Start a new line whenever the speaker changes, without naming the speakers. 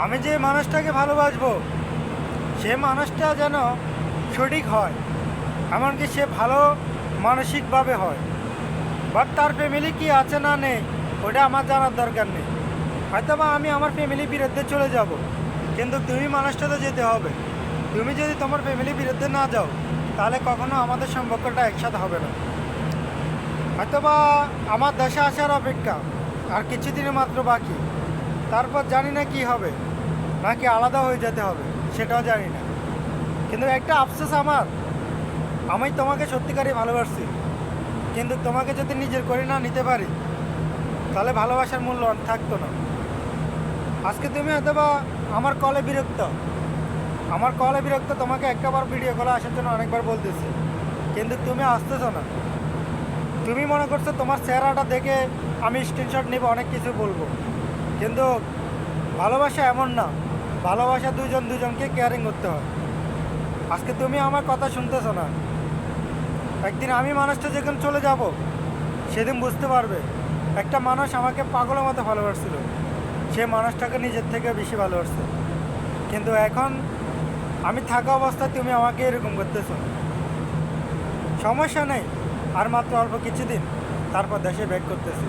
আমি যে মানুষটাকে ভালোবাসবো সে মানুষটা যেন সঠিক হয়, এমনকি সে ভালো মানসিকভাবে হয়। বাট তার ফ্যামিলি কি আছে না নেই ওটা আমার জানার দরকার নেই। হয়তো বা আমি আমার ফ্যামিলির বিরুদ্ধে চলে যাব, কিন্তু তুমি মানুষটা তো যেতে হবে। তুমি যদি তোমার ফ্যামিলির বিরুদ্ধে না যাও তাহলে কখনো আমাদের সম্পর্কটা একসাথে হবে না। হয়তো বা আমার দেশে আসার অপেক্ষা আর কিছুদিনের মাত্র বাকি, তারপর জানি না কি হবে, নাকি আলাদা হয়ে যেতে হবে সেটাও জানি না। কিন্তু একটা আফসোস আমার, আমি তোমাকে সত্যিকারই ভালোবাসছি, কিন্তু তোমাকে যদি নিজের করে না নিতে পারি তাহলে ভালোবাসার মূল্য আর থাকতো না। আজকে তুমি হয়তো বা আমার কলে বিরক্ত, তোমাকে একটাবার ভিডিও কলে আসার জন্য অনেকবার বলতেছি, কিন্তু তুমি আসতেছো না। তুমি মনে করছো তোমার চেহারাটা দেখে আমি স্ক্রিনশট নিব, অনেক কিছু বলবো, কিন্তু ভালোবাসা এমন না। ভালোবাসা দুজন দুজনকে কেয়ারিং করতে হয়। আজকে তুমি আমার কথা শুনতেছো না, একদিন আমি মানুষটা যখন চলে যাব সেদিন বুঝতে পারবে একটা মানুষ আমাকে পাগলের মতো ভালোবাসছিল, সে মানুষটাকে নিজের থেকে বেশি ভালোবাসছে। কিন্তু এখন আমি থাকা অবস্থায় তুমি আমাকে এরকম করতেছো। সমস্যা নেই, আর মাত্র অল্প কিছুদিন, তারপর দেশে ব্যাক করতেছি।